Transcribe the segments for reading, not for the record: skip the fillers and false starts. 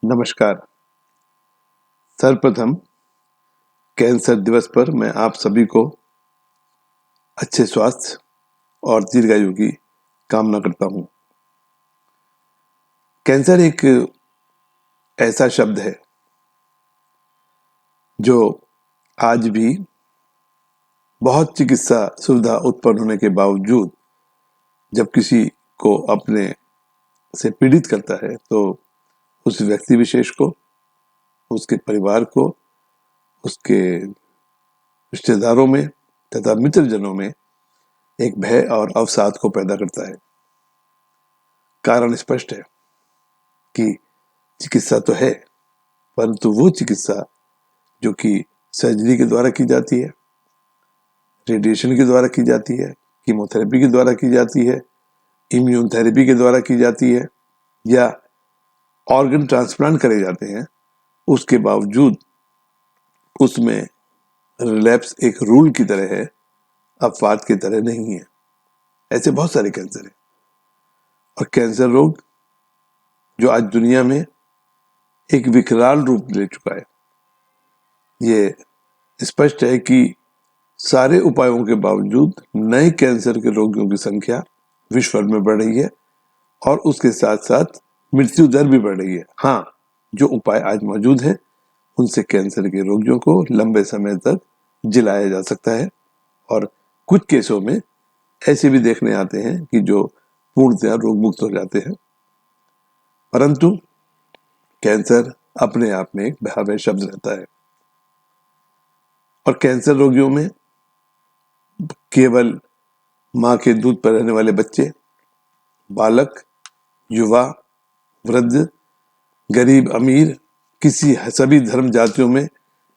नमस्कार। सर्वप्रथम कैंसर दिवस पर मैं आप सभी को अच्छे स्वास्थ्य और दीर्घायु की कामना करता हूं। कैंसर एक ऐसा शब्द है जो आज भी बहुत चिकित्सा सुविधा उत्पन्न होने के बावजूद जब किसी को अपने से पीड़ित करता है तो उस व्यक्ति विशेष को, उसके परिवार को, उसके रिश्तेदारों में तथा मित्रजनों में एक भय और अवसाद को पैदा करता है। कारण स्पष्ट है कि चिकित्सा तो है, परंतु वो चिकित्सा जो कि सर्जरी के द्वारा की जाती है, रेडिएशन के द्वारा की जाती है, कीमोथेरेपी के द्वारा की जाती है, इम्यून थेरेपी के द्वारा की जाती है या ऑर्गन ट्रांसप्लांट करे जाते हैं, उसके बावजूद उसमें रिलैप्स एक रूल की तरह है, अपवाद की तरह नहीं है। ऐसे बहुत सारे कैंसर हैं और कैंसर रोग जो आज दुनिया में एक विकराल रूप ले चुका है। ये स्पष्ट है कि सारे उपायों के बावजूद नए कैंसर के रोगियों की संख्या विश्व भर में बढ़ रही है और उसके साथ साथ मृत्यु दर भी बढ़ रही है। हाँ, जो उपाय आज मौजूद हैं उनसे कैंसर के रोगियों को लंबे समय तक जिलाया जा सकता है और कुछ केसों में ऐसे भी देखने आते हैं कि जो पूर्णतया रोग मुक्त हो जाते हैं। परंतु कैंसर अपने आप में एक भयावह शब्द रहता है और कैंसर रोगियों में केवल मां के दूध पर रहने वाले बच्चे, बालक, युवा, वृद्ध, गरीब, अमीर, सभी धर्म जातियों में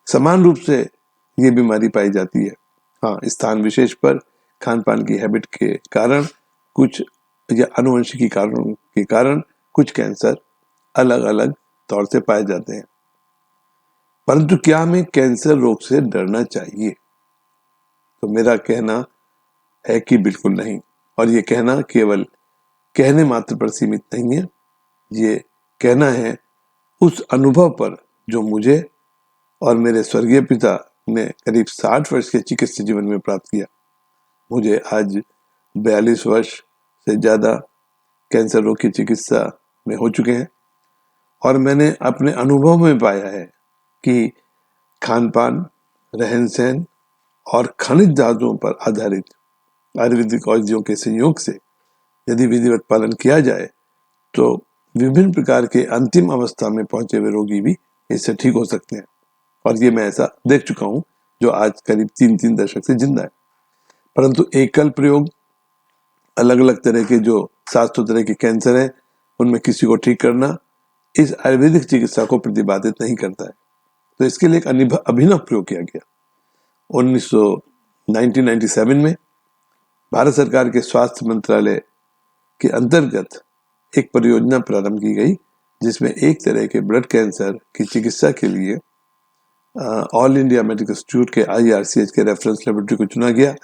समान रूप से ये बीमारी पाई जाती है। हाँ, स्थान विशेष पर खान पान की हैबिट के कारण कुछ या आनुवंशिकी कारणों के कारण कुछ कैंसर अलग अलग तौर से पाए जाते हैं। परंतु क्या हमें कैंसर रोग से डरना चाहिए? तो मेरा कहना है कि बिल्कुल नहीं। और ये कहना केवल कहने मात्र पर सीमित नहीं है, ये कहना है उस अनुभव पर जो मुझे और मेरे स्वर्गीय पिता ने करीब 60 वर्ष के चिकित्सा जीवन में प्राप्त किया। मुझे आज 42 वर्ष से ज्यादा कैंसर रोग की चिकित्सा में हो चुके हैं और मैंने अपने अनुभव में पाया है कि खान पान, रहन सहन और खनिज धातुओं पर आधारित आयुर्वेदिक औषधियों के संयोग से यदि विधिवत पालन किया जाए तो विभिन्न प्रकार के अंतिम अवस्था में पहुंचे हुए रोगी भी इससे ठीक हो सकते हैं। और ये मैं ऐसा देख चुका हूं जो आज करीब 3 दशक से जिंदा है। परंतु एकल प्रयोग अलग अलग तरह के जो 700 तरह के कैंसर हैं उनमें किसी को ठीक करना इस आयुर्वेदिक चिकित्सा को प्रतिपादित नहीं करता है। तो इसके लिए एक अभिनव प्रयोग किया गया। 1997 में भारत सरकार के स्वास्थ्य मंत्रालय के अंतर्गत एक परियोजना प्रारंभ की गई जिसमें एक तरह के ब्लड कैंसर की चिकित्सा के लिए ऑल इंडिया मेडिकल इंस्टीट्यूट के IRCH के रेफरेंस लेबोरेटरी को चुना गया।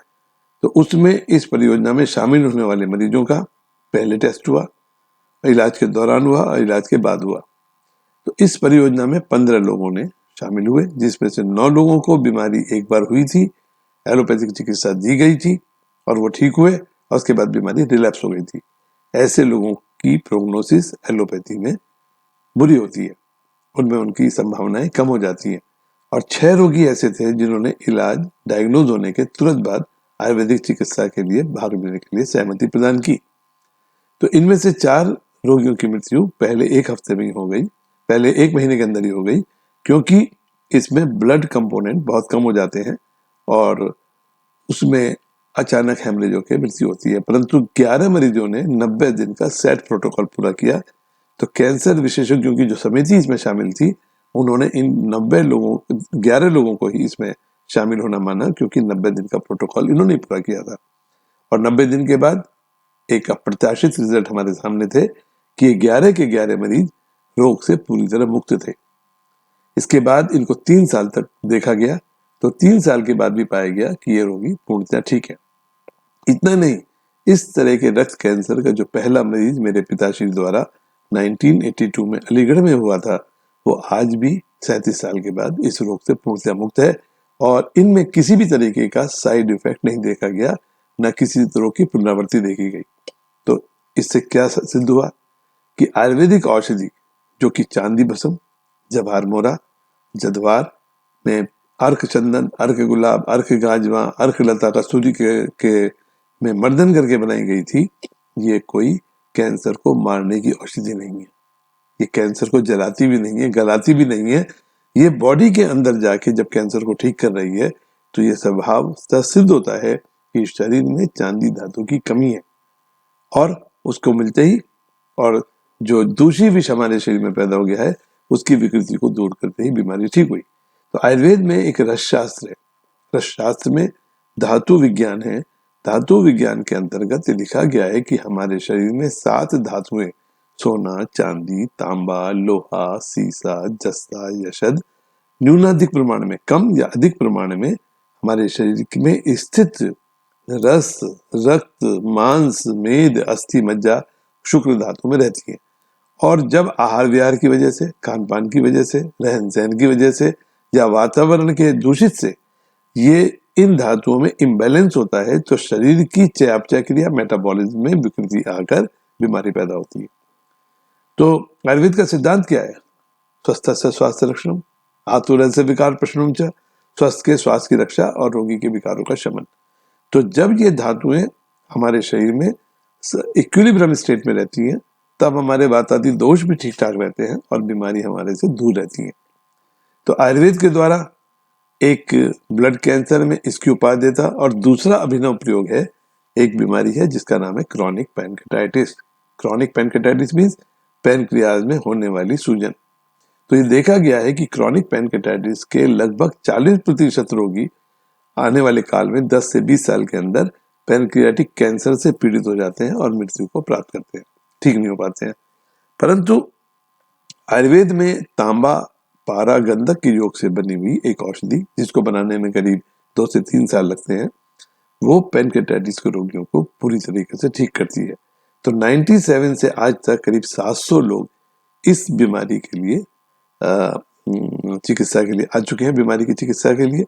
तो उसमें इस परियोजना में शामिल होने वाले मरीजों का पहले टेस्ट हुआ, इलाज के दौरान हुआ और इलाज के बाद हुआ। तो इस परियोजना में 15 लोगों ने शामिल हुए, जिसमें से 9 लोगों को बीमारी एक बार हुई थी, एलोपैथिक चिकित्सा दी गई थी और वो ठीक हुए और उसके बाद बीमारी रिलैप्स हो गई थी। ऐसे लोगों की प्रोग्नोसिस एलोपैथी में बुरी होती है, उनमें उनकी संभावनाएं कम हो जाती हैं। और 6 रोगी ऐसे थे जिन्होंने इलाज डायग्नोज होने के तुरंत बाद आयुर्वेदिक चिकित्सा के लिए भाग लेने के लिए सहमति प्रदान की। तो इनमें से 4 रोगियों की मृत्यु पहले 1 हफ्ते में ही हो गई, पहले 1 महीने के अंदर ही हो गई, क्योंकि इसमें ब्लड कंपोनेंट बहुत कम हो जाते हैं और उसमें अचानक हेमरेजों की मृत्यु होती है। परंतु 11 मरीजों ने 90 दिन का सेट प्रोटोकॉल पूरा किया। तो कैंसर विशेषज्ञों की जो समिति इसमें शामिल थी उन्होंने इन 11 लोगों को ही इसमें शामिल होना माना, क्योंकि 90 दिन का प्रोटोकॉल इन्होंने पूरा किया था। और 90 दिन के बाद एक अप्रत्याशित रिजल्ट हमारे सामने थे कि 11 के 11 मरीज रोग से पूरी तरह मुक्त थे। इसके बाद इनको 3 साल तक देखा गया, तो 3 साल के बाद भी पाया गया कि ये रोगी पूर्णतः ठीक है। इतना नहीं, इस तरह के रक्त कैंसर का जो पहला मरीज मेरे पिताश्री द्वारा 1982 में अलीगढ़ में हुआ था, वो आज भी 37 साल के बाद इस रोग से पूर्णतः मुक्त है और इनमें किसी भी तरीके का साइड इफेक्ट नहीं देखा गया, न किसी तरह की पुनरावृत्ति देखी गई। तो इससे क्या सिद्ध हुआ कि आयुर्वेदिक औषधि जो कि चांदी भस्म, जवार मोरा, जदवार में अर्क चंदन, अर्क गुलाब, अर्क गाजवा, अर्क लता कस्तूरी के में मर्दन करके बनाई गई थी, ये कोई कैंसर को मारने की औषधि नहीं है। ये कैंसर को जलाती भी नहीं है, गलाती भी नहीं है। ये बॉडी के अंदर जाके जब कैंसर को ठीक कर रही है तो ये स्वभाव सिद्ध होता है कि शरीर में चांदी धातु की कमी है और उसको मिलते ही और जो दूसरी विष हमारे शरीर में पैदा हो गया है उसकी विकृति को दूर करते ही बीमारी ठीक हुई। तो आयुर्वेद में एक रस शास्त्र है। रस शास्त्र में धातु विज्ञान है। धातु विज्ञान के अंतर्गत ये लिखा गया है कि हमारे शरीर में 7 धातुएं, सोना, चांदी, तांबा, लोहा, सीसा, जस्ता, यशद, न्यूनाधिक प्रमाण में, कम या अधिक प्रमाण में हमारे शरीर में स्थित रस, रक्त, मांस, मेद, अस्थि, मज्जा, शुक्र धातु में रहती है। और जब आहार विहार की वजह से, खान पान की वजह से, रहन सहन की वजह से या वातावरण के दूषित से ये इन धातुओं में इम्बैलेंस होता है तो शरीर की चयापचय क्रिया, मेटाबॉलिज्म में विकृति आकर बीमारी पैदा होती है। तो आयुर्वेद का सिद्धांत क्या है? स्वस्थ से स्वास्थ्य रक्षणम, आतुर से विकार प्रशमनम च, स्वस्थ के स्वास्थ्य की रक्षा और रोगी के विकारों का शमन। तो जब ये धातुएं हमारे शरीर में इक्विलिब्रियम स्टेट में रहती हैं तब हमारे वातादि दोष भी ठीक ठाक रहते हैं और बीमारी हमारे से दूर रहती है। तो आयुर्वेद के द्वारा एक ब्लड कैंसर में इसकी उपादेयता और दूसरा अभिनव प्रयोग है, एक बीमारी है जिसका नाम है chronic pancreatitis. Chronic pancreatitis means pancreas में होने वाली सूजन। तो ये देखा गया है कि क्रॉनिक पैनक्रेटाइटिस के लगभग 40% रोगी आने वाले काल में 10 से 20 साल के अंदर पैनक्रियाटिक कैंसर से पीड़ित हो जाते हैं और मृत्यु को प्राप्त करते हैं, ठीक नहीं हो पाते हैं। परंतु आयुर्वेद में तांबा, पारा, गंधक के योग से बनी हुई एक औषधि जिसको बनाने में करीब 2 से 3 साल लगते हैं, वो पैनक्रेटाइटिस के रोगियों को पूरी तरीके से ठीक करती है। तो 97 से आज तक करीब 700 लोग इस बीमारी के लिए चिकित्सा के लिए आ चुके हैं, बीमारी की चिकित्सा के लिए।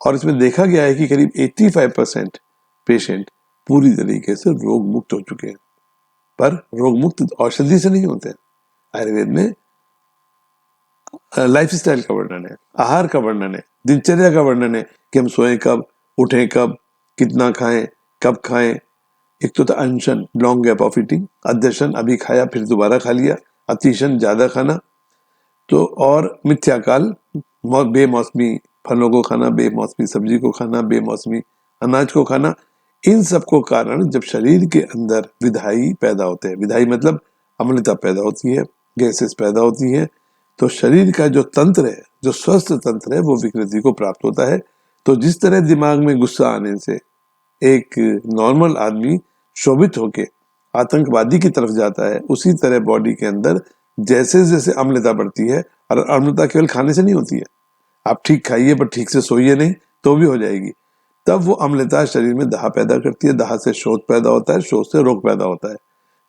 और इसमें देखा गया है कि करीब 85% पेशेंट पूरी तरीके से रोग मुक्त हो चुके हैं। पर रोग मुक्त औषधि से नहीं होते हैं। आयुर्वेद में लाइफस्टाइल का वर्णन है, आहार का वर्णन है, दिनचर्या का वर्णन है कि हम सोएं कब, उठें कब, कितना खाएं, कब खाएं। एक तो था अनशन, लॉन्ग गैप ऑफ ईटिंग, अध्यशन, अभी खाया फिर दोबारा खा लिया, अतिशन, ज्यादा खाना, तो और मिथ्याकाल, बेमौसमी फलों को खाना, बेमौसमी सब्जी को खाना, बेमौसमी अनाज को खाना। इन सबको कारण जब शरीर के अंदर विधायी पैदा होते हैं, विधायी मतलब अम्लता पैदा होती है, गैसेस पैदा होती हैं, तो शरीर का जो तंत्र है, जो स्वस्थ तंत्र है, वो विकृति को प्राप्त होता है। तो जिस तरह दिमाग में गुस्सा आने से एक नॉर्मल आदमी शोभित होके आतंकवादी की तरफ जाता है, उसी तरह बॉडी के अंदर जैसे जैसे अम्लता बढ़ती है, और अम्लता केवल खाने से नहीं होती है, आप ठीक खाइए पर ठीक से सोइए नहीं तो भी हो जाएगी। तब वो अम्लता शरीर में दाह पैदा करती है, दाह से शोथ पैदा होता है, शोथ से रोग पैदा होता है।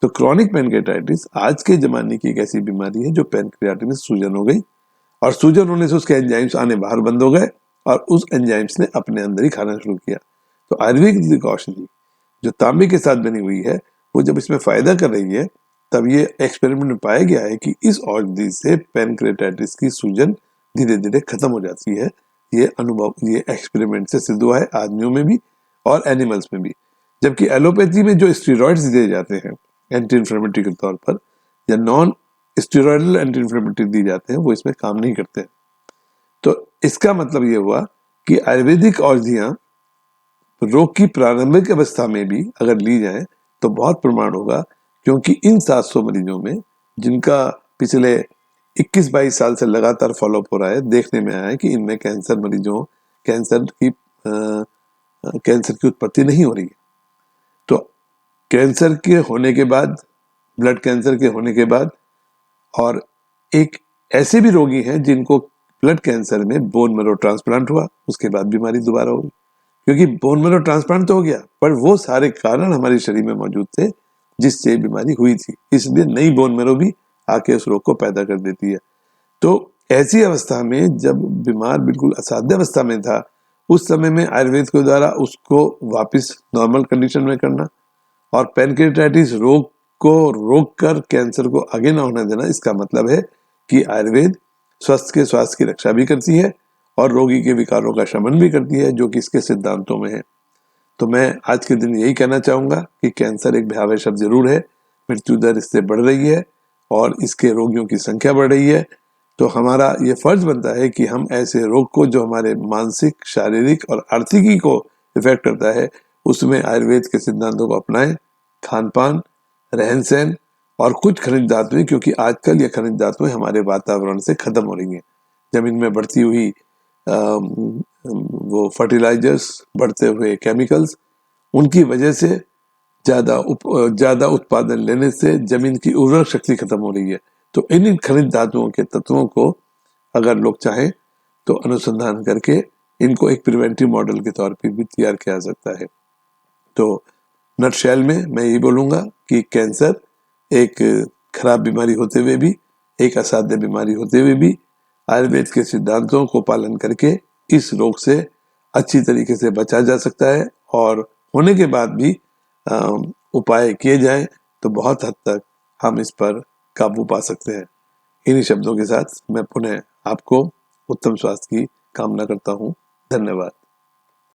तो क्रॉनिक पैनक्रेटाइटिस आज के जमाने की एक ऐसी बीमारी है जो पैनक्रियाटिस में सूजन हो गई, और सूजन होने से उसके एंजाइम्स आने बाहर बंद हो गए और उस एंजाइम्स ने अपने अंदर ही खाना शुरू किया। तो आयुर्वेदिक औषधि जो तांबे के साथ बनी हुई है, वो जब इसमें फायदा कर रही है, तब ये एक्सपेरिमेंट में पाया गया है कि इस औषधि से पैनक्रेटाइटिस की सूजन धीरे धीरे खत्म हो जाती है। ये अनुभव, ये एक्सपेरिमेंट से सिद्ध हुआ है आदमियों में भी और एनिमल्स में भी। जबकि एलोपैथी में जो स्टेरॉइड्स दिए जाते हैं एंटी इन्फ्लेमेटरी के तौर पर, या नॉन स्टेरॉइडल एंटी इन्फ्लेमेटरी दिए जाते हैं, वो इसमें काम नहीं करते। तो इसका मतलब ये हुआ कि आयुर्वेदिक औषधियां रोग की प्रारंभिक अवस्था में भी अगर ली जाए तो बहुत प्रमाण होगा, क्योंकि इन 700 मरीजों में जिनका पिछले 21-22 साल से लगातार फॉलोअप हो रहा है, देखने में आया है कि इनमें कैंसर मरीजों कैंसर की उत्पत्ति नहीं हो रही है। तो कैंसर के होने के बाद, ब्लड कैंसर के होने के बाद, और एक ऐसे भी रोगी हैं जिनको ब्लड कैंसर में बोन मैरो ट्रांसप्लांट हुआ, उसके बाद बीमारी दोबारा होगी, क्योंकि बोन मैरो ट्रांसप्लांट तो हो गया पर वो सारे कारण हमारे शरीर में मौजूद थे जिससे बीमारी हुई थी, इसलिए नई बोन मैरो भी आके उस रोग को पैदा कर देती है। तो ऐसी अवस्था में जब बीमार बिल्कुल असाध्य अवस्था में था, उस समय में आयुर्वेद के द्वारा उसको वापस नॉर्मल कंडीशन में करना और पैनक्रेटाइटिस रोग को रोक कर कैंसर को आगे ना होने देना, इसका मतलब है कि आयुर्वेद स्वस्थ के स्वास्थ्य की रक्षा भी करती है और रोगी के विकारों का शमन भी करती है, जो कि इसके सिद्धांतों में है। तो मैं आज के दिन यही कहना चाहूंगा कि कैंसर एक भयावह शब्द जरूर है, मृत्यु दर इससे बढ़ रही है और इसके रोगियों की संख्या बढ़ रही है। तो हमारा ये फर्ज बनता है कि हम ऐसे रोग को, जो हमारे मानसिक, शारीरिक और आर्थिकी को इफेक्ट करता है, उसमें आयुर्वेद के सिद्धांतों को अपनाएं। खान पान, रहन सहन और कुछ खनिज धातुएं, क्योंकि आजकल ये खनिज धातुएं हमारे वातावरण से खत्म हो रही हैं। जमीन में बढ़ती हुई वो फर्टिलाइजर्स, बढ़ते हुए केमिकल्स, उनकी वजह से ज्यादा उत्पादन लेने से जमीन की उर्वरक शक्ति खत्म हो रही है। तो इन खनिज धातुओं के तत्वों को अगर लोग चाहें तो अनुसंधान करके इनको एक प्रिवेंटिव मॉडल के तौर पर भी तैयार किया जा सकता है। तो नटशेल में मैं यही बोलूंगा कि कैंसर एक खराब बीमारी होते हुए भी, एक असाध्य बीमारी होते हुए भी, आयुर्वेद के सिद्धांतों को पालन करके इस रोग से अच्छी तरीके से बचा जा सकता है और होने के बाद भी उपाय किए जाएं तो बहुत हद तक हम इस पर काबू पा सकते हैं। इन्हीं शब्दों के साथ मैं पुनः आपको उत्तम स्वास्थ्य की कामना करता हूँ। धन्यवाद।